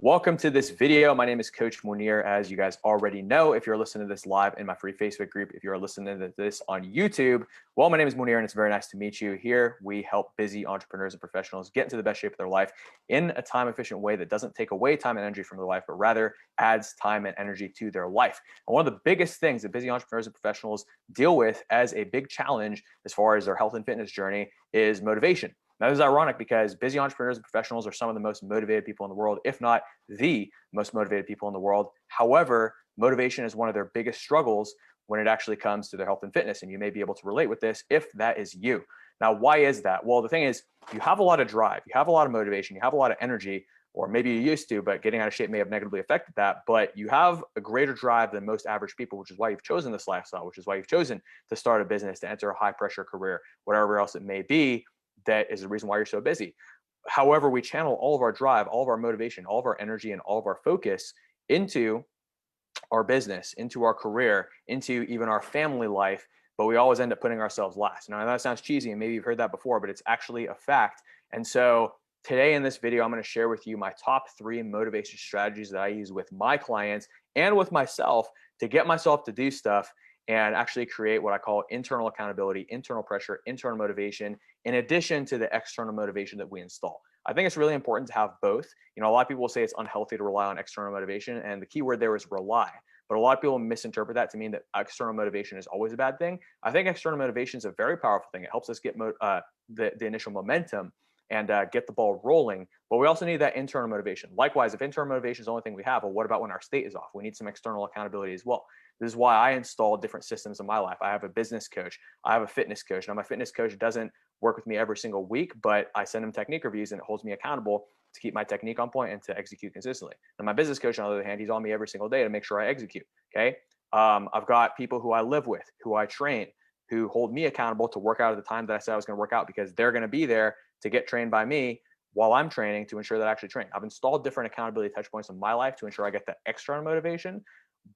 Welcome to this video. My name is Coach Munir, as you guys already know. If you're listening to this live in my free Facebook group, if you're listening to this on YouTube, well, my name is Munir and it's very nice to meet you. Here, we help busy entrepreneurs and professionals get into the best shape of their life in a time-efficient way that doesn't take away time and energy from their life, but rather adds time and energy to their life. And one of the biggest things that busy entrepreneurs and professionals deal with as a big challenge as far as their health and fitness journey is motivation. Now, this is ironic because busy entrepreneurs and professionals are some of the most motivated people in the world, if not the most motivated people in the world. However, motivation is one of their biggest struggles when it actually comes to their health and fitness. And you may be able to relate with this if that is you. Now, why is that? Well, the thing is, you have a lot of drive, you have a lot of motivation, you have a lot of energy, or maybe you used to, but getting out of shape may have negatively affected that. But you have a greater drive than most average people, which is why you've chosen this lifestyle, which is why you've chosen to start a business, to enter a high pressure career, whatever else it may be. That is the reason why you're so busy. However, we channel all of our drive, all of our motivation, all of our energy, and all of our focus into our business, into our career, into even our family life, but we always end up putting ourselves last. Now, that sounds cheesy, and maybe you've heard that before, but it's actually a fact. And so today in this video, I'm going to share with you my top 3 motivation strategies that I use with my clients and with myself to get myself to do stuff and actually create what I call internal accountability, internal pressure, internal motivation, in addition to the external motivation that we install. I think it's really important to have both. You know, a lot of people will say it's unhealthy to rely on external motivation, and the key word there is rely. But a lot of people misinterpret that to mean that external motivation is always a bad thing. I think external motivation is a very powerful thing. It helps us get the initial momentum and get the ball rolling. But we also need that internal motivation. Likewise, if internal motivation is the only thing we have, well, what about when our state is off? We need some external accountability as well. This is why I install different systems in my life. I have a business coach. I have a fitness coach. Now, my fitness coach doesn't work with me every single week, but I send him technique reviews and it holds me accountable to keep my technique on point and to execute consistently. And my business coach, on the other hand, he's on me every single day to make sure I execute. Okay. I've got people who I live with, who I train, who hold me accountable to work out at the time that I said I was going to work out, because they're going to be there to get trained by me while I'm training to ensure that I actually train. I've installed different accountability touch points in my life to ensure I get that external motivation.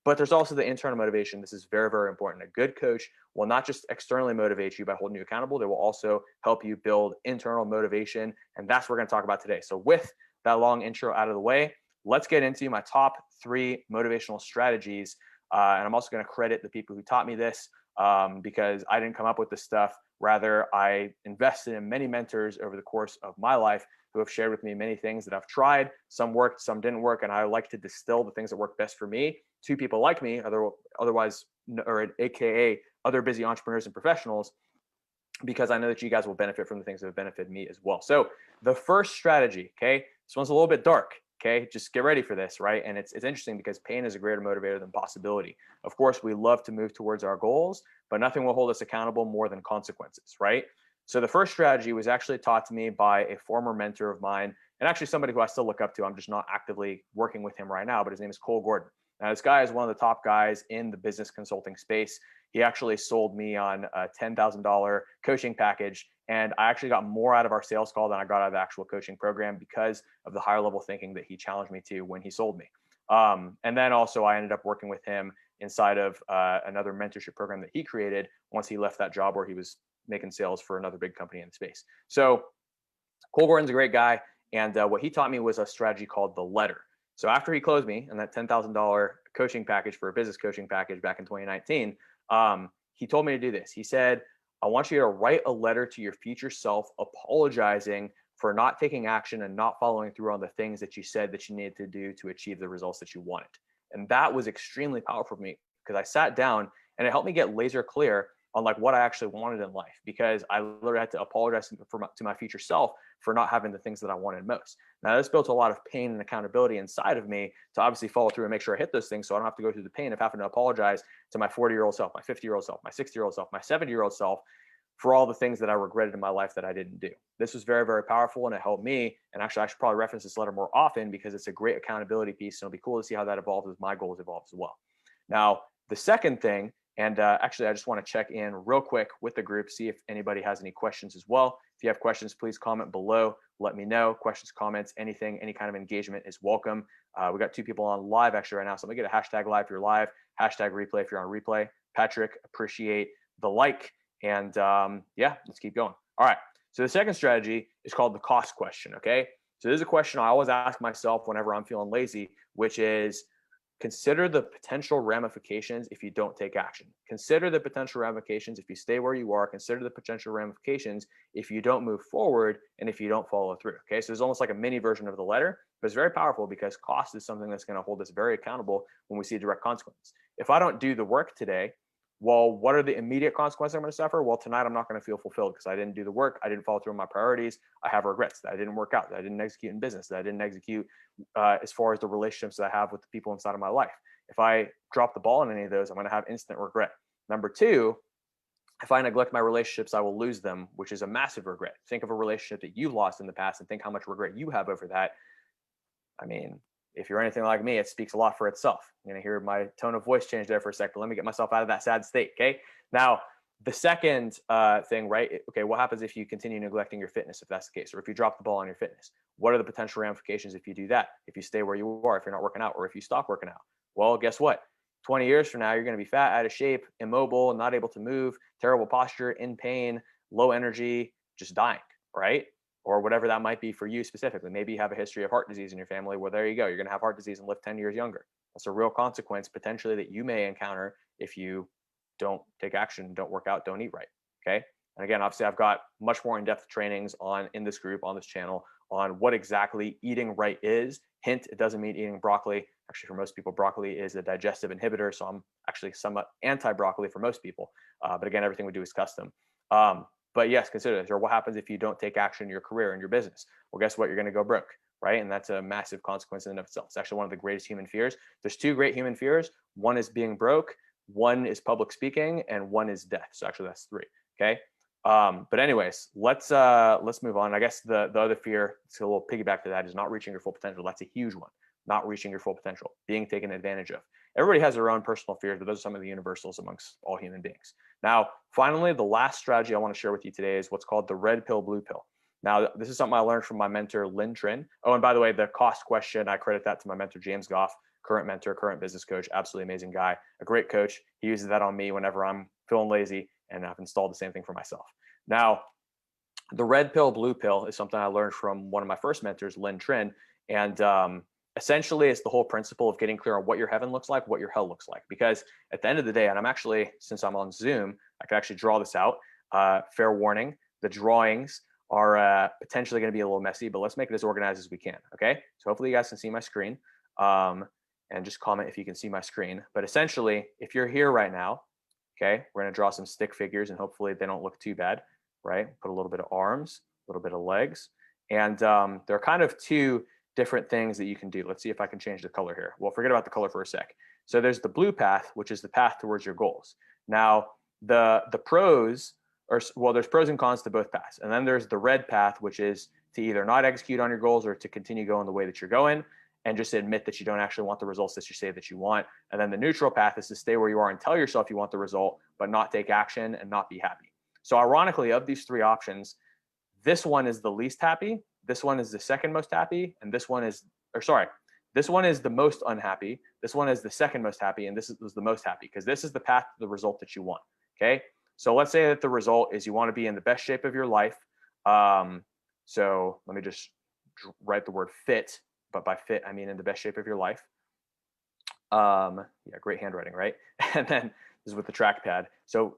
But there's also the internal motivation. This is very, very important. A good coach will not just externally motivate you by holding you accountable. They will also help you build internal motivation. And that's what we're going to talk about today. So with that long intro out of the way, let's get into my top 3 motivational strategies. And I'm also going to credit the people who taught me this because I didn't come up with this stuff. Rather, I invested in many mentors over the course of my life who have shared with me many things that I've tried. Some worked, some didn't work. And I like to distill the things that work best for me to people like me, otherwise, or AKA other busy entrepreneurs and professionals, because I know that you guys will benefit from the things that have benefited me as well. So the first strategy, okay, this one's a little bit dark. Okay, just get ready for this, right? And it's interesting because pain is a greater motivator than possibility. Of course, we love to move towards our goals, but nothing will hold us accountable more than consequences, right? So the first strategy was actually taught to me by a former mentor of mine, and actually somebody who I still look up to. I'm just not actively working with him right now, but his name is Cole Gordon. Now, this guy is one of the top guys in the business consulting space. He actually sold me on a $10,000 coaching package. And I actually got more out of our sales call than I got out of the actual coaching program because of the higher level thinking that he challenged me to when he sold me. And then also I ended up working with him inside of another mentorship program that he created once he left that job where he was making sales for another big company in the space. So Cole Gordon's a great guy. And what he taught me was a strategy called the letter. So after he closed me and that $10,000 coaching package for a business coaching package back in 2019, he told me to do this. He said, I want you to write a letter to your future self apologizing for not taking action and not following through on the things that you said that you needed to do to achieve the results that you wanted. And that was extremely powerful for me because I sat down and it helped me get laser clear on like what I actually wanted in life, because I literally had to apologize to my future self for not having the things that I wanted most. Now, this built a lot of pain and accountability inside of me to obviously follow through and make sure I hit those things so I don't have to go through the pain of having to apologize to my 40-year-old self, my 50-year-old self, my 60-year-old self, my 70-year-old self for all the things that I regretted in my life that I didn't do. This was very, very powerful, and it helped me. And actually, I should probably reference this letter more often because it's a great accountability piece. And it'll be cool to see how that evolves as my goals evolve as well. Now, the second thing, and actually, I just want to check in real quick with the group, see if anybody has any questions as well. If you have questions, please comment below. Let me know. Questions, comments, anything, any kind of engagement is welcome. We got 2 people on live actually right now. So let me get a hashtag live if you're live, hashtag replay if you're on replay. Patrick, appreciate the like. And yeah, let's keep going. All right. So the second strategy is called the cost question. Okay. So this is a question I always ask myself whenever I'm feeling lazy, which is, consider the potential ramifications if you don't take action. Consider the potential ramifications if you stay where you are. Consider the potential ramifications if you don't move forward and if you don't follow through. Okay, so it's almost like a mini version of the letter, but it's very powerful because cost is something that's going to hold us very accountable when we see a direct consequence. If I don't do the work today, well, what are the immediate consequences I'm going to suffer? Well, tonight I'm not going to feel fulfilled because I didn't do the work. I didn't follow through on my priorities. I have regrets that I didn't work out, that I didn't execute in business, that I didn't execute as far as the relationships that I have with the people inside of my life. If I drop the ball in any of those, I'm going to have instant regret. Number two, if I neglect my relationships, I will lose them, which is a massive regret. Think of a relationship that you've lost in the past and think how much regret you have over that. I mean, if you're anything like me, it speaks a lot for itself. You're going to hear my tone of voice change there for a second. Let me get myself out of that sad state. Okay. Now, the second thing, right? Okay, what happens if you continue neglecting your fitness, if that's the case, or if you drop the ball on your fitness? What are the potential ramifications if you do that? If you stay where you are, if you're not working out, or if you stop working out? Well, guess what? 20 years from now, you're going to be fat, out of shape, immobile, not able to move, terrible posture, in pain, low energy, just dying, right? Or whatever that might be for you specifically. Maybe you have a history of heart disease in your family. Well, there you go. You're going to have heart disease and live 10 years younger. That's a real consequence potentially that you may encounter if you don't take action, don't work out, don't eat right. Okay. And again, obviously, I've got much more in-depth trainings in this group, on this channel, on what exactly eating right is. Hint, it doesn't mean eating broccoli. Actually, for most people, broccoli is a digestive inhibitor. So I'm actually somewhat anti-broccoli for most people. But again, everything we do is custom. But yes, consider this. Or what happens if you don't take action in your career and your business? Well, guess what? You're going to go broke, right? And that's a massive consequence in and of itself. It's actually one of the greatest human fears. There's two great human fears. One is being broke. One is public speaking, and one is death. So actually, that's three. Okay. But anyways, let's move on. I guess the other fear, so a little piggyback to that, is not reaching your full potential. That's a huge one. Not reaching your full potential, being taken advantage of. Everybody has their own personal fears, but those are some of the universals amongst all human beings. Now, finally, the last strategy I want to share with you today is what's called the red pill, blue pill. Now, this is something I learned from my mentor, Lynn Trin. Oh, and by the way, the cost question, I credit that to my mentor, James Goff, current mentor, current business coach, absolutely amazing guy, a great coach. He uses that on me whenever I'm feeling lazy, and I've installed the same thing for myself. Now, the red pill, blue pill is something I learned from one of my first mentors, Lynn Trin. And essentially, it's the whole principle of getting clear on what your heaven looks like, what your hell looks like. Because at the end of the day, and I'm actually, since I'm on Zoom, I can actually draw this out. Fair warning, the drawings are potentially going to be a little messy, but let's make it as organized as we can. Okay. So hopefully you guys can see my screen. And just comment if you can see my screen. But essentially, if you're here right now, okay, we're going to draw some stick figures and hopefully they don't look too bad, right? Put a little bit of arms, a little bit of legs. And there are kind of two different things that you can do. Let's see if I can change the color here. Well, forget about the color for a sec. So there's the blue path, which is the path towards your goals. Now, the pros are, well, there's pros and cons to both paths. And then there's the red path, which is to either not execute on your goals or to continue going the way that you're going and just admit that you don't actually want the results that you say that you want. And then the neutral path is to stay where you are and tell yourself you want the result, but not take action and not be happy. So ironically, of these three options, this one is the least happy, this one is the second most happy, and this one is, this one is the most unhappy, this one is the second most happy, and this is the most happy, because this is the path to the result that you want, okay? So let's say that the result is you want to be in the best shape of your life. So let me just write the word fit, but by fit, I mean in the best shape of your life. Yeah, great handwriting, right? And then this is with the trackpad. So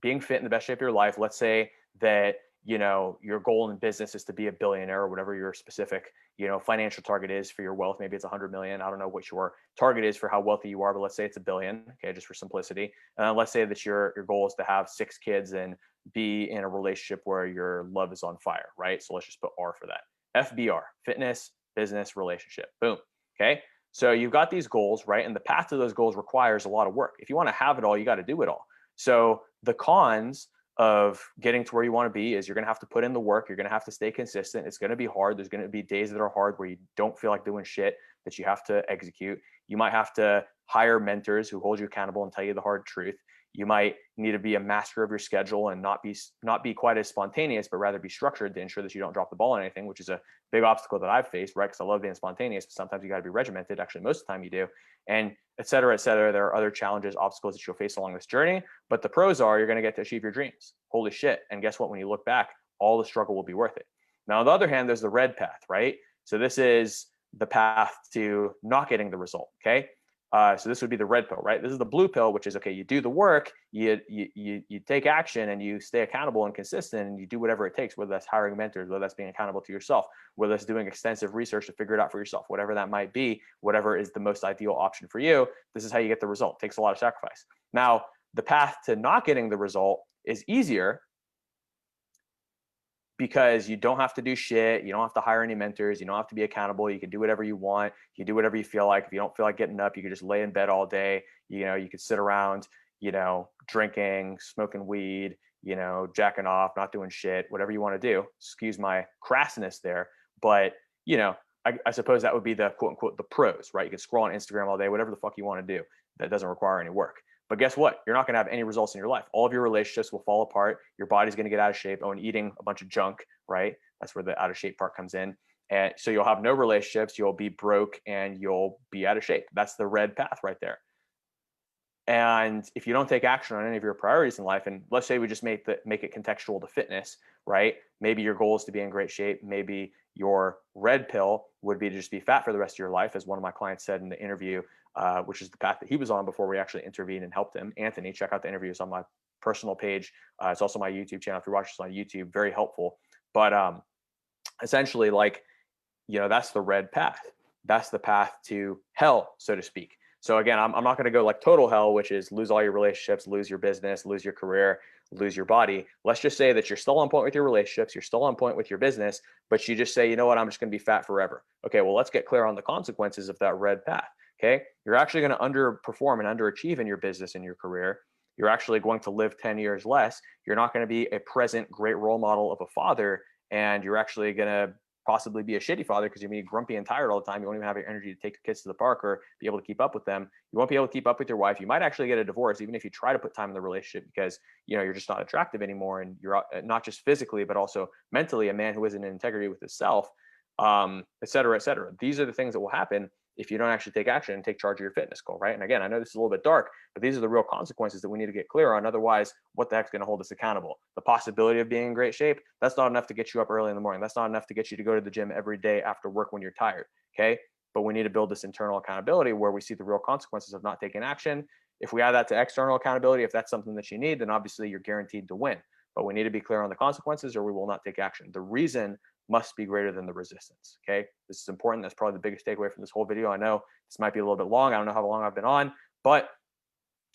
being fit in the best shape of your life, let's say that, you know, your goal in business is to be a billionaire or whatever your specific, you know, financial target is for your wealth. Maybe it's 100 million. I don't know what your target is for how wealthy you are, but let's say it's $1 billion. Okay. Just for simplicity. And let's say that your goal is to have 6 kids and be in a relationship where your love is on fire, right? So let's just put R for that. FBR, fitness, business, relationship. Boom. Okay. So you've got these goals, right? And the path to those goals requires a lot of work. If you want to have it all, you got to do it all. So the cons of getting to where you want to be is you're going to have to put in the work. You're going to have to stay consistent. It's going to be hard. There's going to be days that are hard where you don't feel like doing shit that you have to execute. You might have to hire mentors who hold you accountable and tell you the hard truth. You might need to be a master of your schedule and not be quite as spontaneous, but rather be structured to ensure that you don't drop the ball on anything, which is a big obstacle that I've faced, right? Because I love being spontaneous, but sometimes you got to be regimented. Actually, most of the time you do. And et cetera, et cetera. There are other challenges, obstacles that you'll face along this journey. But the pros are you're going to get to achieve your dreams. Holy shit. And guess what? When you look back, all the struggle will be worth it. Now, on the other hand, there's the red path, right? So this is the path to not getting the result, okay? So this would be the red pill, right? This is the blue pill, which is, okay, you do the work, you take action, and you stay accountable and consistent, and you do whatever it takes, whether that's hiring mentors, whether that's being accountable to yourself, whether that's doing extensive research to figure it out for yourself, whatever that might be, whatever is the most ideal option for you, this is how you get the result. It takes a lot of sacrifice. Now, the path to not getting the result is easier because you don't have to do shit. You don't have to hire any mentors. You don't have to be accountable. You can do whatever you want. You can do whatever you feel like. If you don't feel like getting up, you can just lay in bed all day. You could sit around, drinking, smoking weed, jacking off, not doing shit, whatever you want to do. Excuse my crassness there. But, I suppose that would be the quote unquote, the pros, right? You can scroll on Instagram all day, whatever the fuck you want to do. That doesn't require any work. But guess what? You're not going to have any results in your life. All of your relationships will fall apart. Your body's going to get out of shape. And eating a bunch of junk, right? That's where the out of shape part comes in. And so you'll have no relationships. You'll be broke and you'll be out of shape. That's the red path right there. And if you don't take action on any of your priorities in life, and let's say we just make it contextual to fitness, right? Maybe your goal is to be in great shape. Maybe your red pill would be to just be fat for the rest of your life, as one of my clients said in the interview, which is the path that he was on before we actually intervened and helped him. Anthony, check out the interviews on my personal page. It's also my YouTube channel. If you're watching this on YouTube, very helpful. But essentially, that's the red path. That's the path to hell, so to speak. So again, I'm not going to go like total hell, which is lose all your relationships, lose your business, lose your career, lose your body. Let's just say that you're still on point with your relationships, you're still on point with your business, but you just say, you know what, I'm just going to be fat forever. Okay, well, let's get clear on the consequences of that red path. Okay, you're actually going to underperform and underachieve in your business and your career. You're actually going to live 10 years less. You're not going to be a present great role model of a father, and you're actually going to possibly be a shitty father because you're going to be grumpy and tired all the time. You won't even have your energy to take your kids to the park or be able to keep up with them. You won't be able to keep up with your wife. You might actually get a divorce, even if you try to put time in the relationship, because you're just not attractive anymore, and you're not just physically but also mentally a man who isn't in integrity with himself, et cetera, et cetera. These are the things that will happen if you don't actually take action and take charge of your fitness goal, right? And again, I know this is a little bit dark, but these are the real consequences that we need to get clear on. Otherwise, what the heck's going to hold us accountable? The possibility of being in great shape, that's not enough to get you up early in the morning. That's not enough to get you to go to the gym every day after work when you're tired, okay? But we need to build this internal accountability where we see the real consequences of not taking action. If we add that to external accountability, if that's something that you need, then obviously you're guaranteed to win. But we need to be clear on the consequences or we will not take action. The reason must be greater than the resistance. Okay. This is important. That's probably the biggest takeaway from this whole video. I know this might be a little bit long. I don't know how long I've been on, but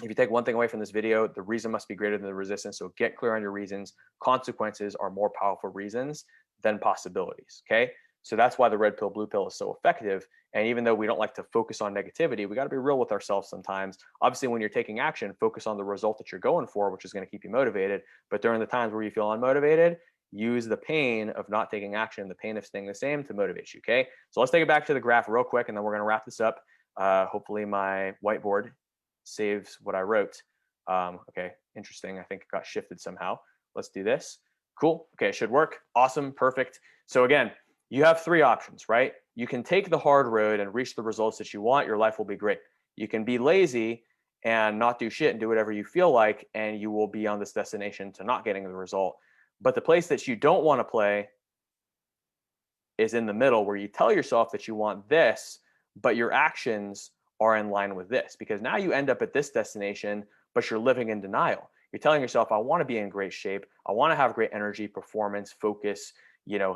if you take one thing away from this video, the reason must be greater than the resistance. So get clear on your reasons. Consequences are more powerful reasons than possibilities. Okay. So that's why the red pill, blue pill is so effective. And even though we don't like to focus on negativity, we got to be real with ourselves sometimes. Obviously, when you're taking action, focus on the result that you're going for, which is going to keep you motivated. But during the times where you feel unmotivated, use the pain of not taking action, the pain of staying the same to motivate you, okay? So let's take it back to the graph real quick, and then we're going to wrap this up. Hopefully my whiteboard saves what I wrote. Okay, interesting. I think it got shifted somehow. Let's do this. Cool. Okay, it should work. Awesome. Perfect. So again, you have three options, right? You can take the hard road and reach the results that you want. Your life will be great. You can be lazy and not do shit and do whatever you feel like, and you will be on this destination to not getting the result. But the place that you don't want to play is in the middle, where you tell yourself that you want this, but your actions are in line with this, because now you end up at this destination, but you're living in denial. You're telling yourself, I want to be in great shape. I want to have great energy, performance, focus,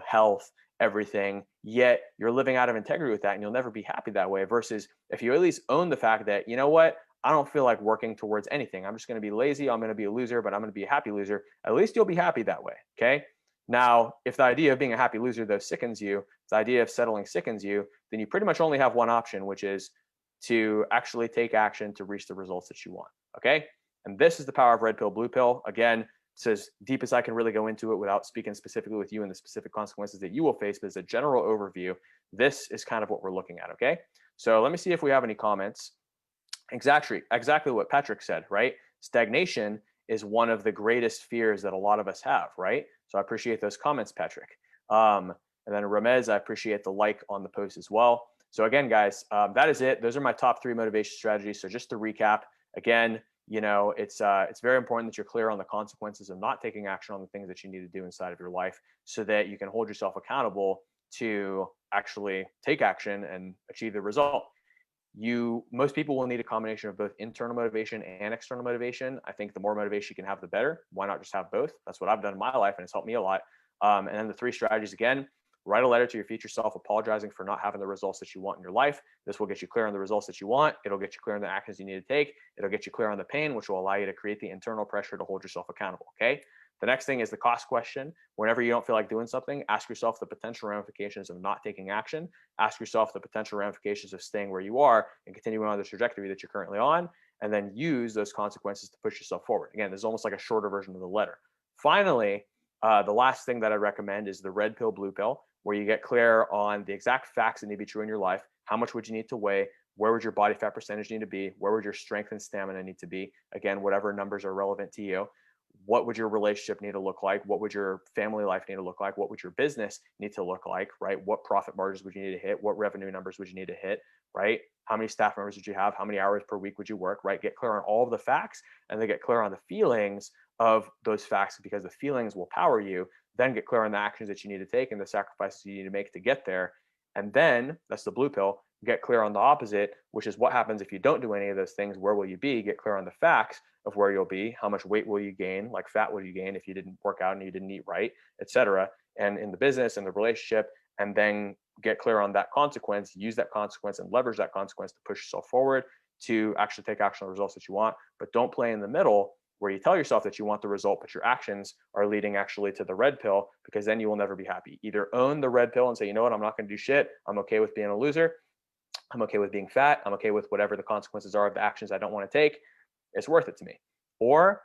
health, everything. Yet you're living out of integrity with that, and you'll never be happy that way. Versus if you at least own the fact that, you know what, I don't feel like working towards anything. I'm just going to be lazy. I'm going to be a loser, but I'm going to be a happy loser. At least you'll be happy that way. Okay. Now, if the idea of being a happy loser, though, sickens you, if the idea of settling sickens you, then you pretty much only have one option, which is to actually take action to reach the results that you want. Okay. And this is the power of red pill, blue pill. Again, it's as deep as I can really go into it without speaking specifically with you and the specific consequences that you will face. But as a general overview, this is kind of what we're looking at. Okay. So let me see if we have any comments. Exactly what Patrick said, right? Stagnation is one of the greatest fears that a lot of us have, right? So I appreciate those comments, Patrick. And then Ramez, I appreciate the like on the post as well. So again, guys, that is it. Those are my top 3 motivation strategies. So just to recap, again, it's very important that you're clear on the consequences of not taking action on the things that you need to do inside of your life so that you can hold yourself accountable to actually take action and achieve the result. Most people will need a combination of both internal motivation and external motivation. I think the more motivation you can have, the better. Why not just have both? That's what I've done in my life, and it's helped me a lot. And then the 3 strategies again: write a letter to your future self apologizing for not having the results that you want in your life. This will get you clear on the results that you want. It'll get you clear on the actions you need to take. It'll get you clear on the pain, which will allow you to create the internal pressure to hold yourself accountable. Okay. The next thing is the cost question. Whenever you don't feel like doing something, ask yourself the potential ramifications of not taking action. Ask yourself the potential ramifications of staying where you are and continuing on the trajectory that you're currently on, and then use those consequences to push yourself forward. Again, this is almost like a shorter version of the letter. Finally, the last thing that I recommend is the red pill, blue pill, where you get clear on the exact facts that need to be true in your life. How much would you need to weigh? Where would your body fat percentage need to be? Where would your strength and stamina need to be? Again, whatever numbers are relevant to you. What would your relationship need to look like? What would your family life need to look like? What would your business need to look like, right? What profit margins would you need to hit? What revenue numbers would you need to hit, right? How many staff members would you have? How many hours per week would you work, right? Get clear on all of the facts, and then get clear on the feelings of those facts, because the feelings will power you. Then get clear on the actions that you need to take and the sacrifices you need to make to get there. And then that's the blue pill. Get clear on the opposite, which is what happens if you don't do any of those things. Where will you be? Get clear on the facts of where you'll be. How much weight will you gain? Like fat will you gain if you didn't work out and you didn't eat right, etc. And in the business and the relationship, and then get clear on that consequence. Use that consequence and leverage that consequence to push yourself forward to actually take action on the results that you want. But don't play in the middle where you tell yourself that you want the result, but your actions are leading actually to the red pill, because then you will never be happy. Either own the red pill and say, you know what, I'm not going to do shit. I'm okay with being a loser. I'm okay with being fat. I'm okay with whatever the consequences are of the actions I don't want to take. It's worth it to me. Or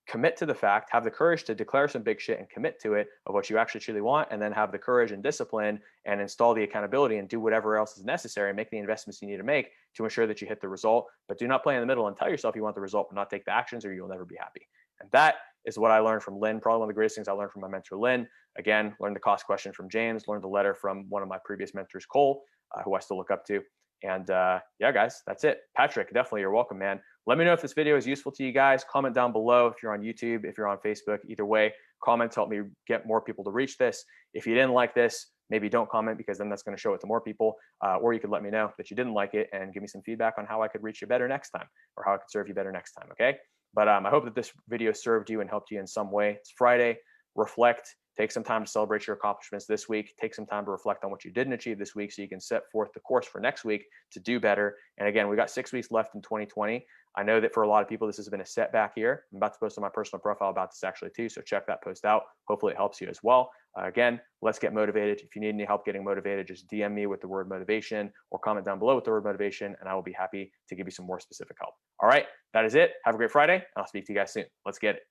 commit to the fact, have the courage to declare some big shit and commit to it of what you actually truly want, and then have the courage and discipline and install the accountability and do whatever else is necessary and make the investments you need to make to ensure that you hit the result. But do not play in the middle and tell yourself you want the result but not take the actions, or you'll never be happy. And that is what I learned from Lynn. Probably one of the greatest things I learned from my mentor, Lynn. Again, learned the cost question from James, learned the letter from one of my previous mentors, Cole, who I still look up to. And yeah, guys, that's it. Patrick, definitely, you're welcome, man. Let me know if this video is useful to you guys. Comment down below if you're on YouTube, if you're on Facebook. Either way, comments help me get more people to reach this. If you didn't like this, maybe don't comment, because then that's going to show it to more people. Or you could let me know that you didn't like it and give me some feedback on how I could reach you better next time, or how I could serve you better next time, okay? But I hope that this video served you and helped you in some way. It's Friday. Reflect. Take some time to celebrate your accomplishments this week. Take some time to reflect on what you didn't achieve this week so you can set forth the course for next week to do better. And again, we got 6 weeks left in 2020. I know that for a lot of people, this has been a setback year. I'm about to post on my personal profile about this actually too, so check that post out. Hopefully it helps you as well. Again, let's get motivated. If you need any help getting motivated, just DM me with the word motivation, or comment down below with the word motivation, and I will be happy to give you some more specific help. All right, that is it. Have a great Friday, and I'll speak to you guys soon. Let's get it.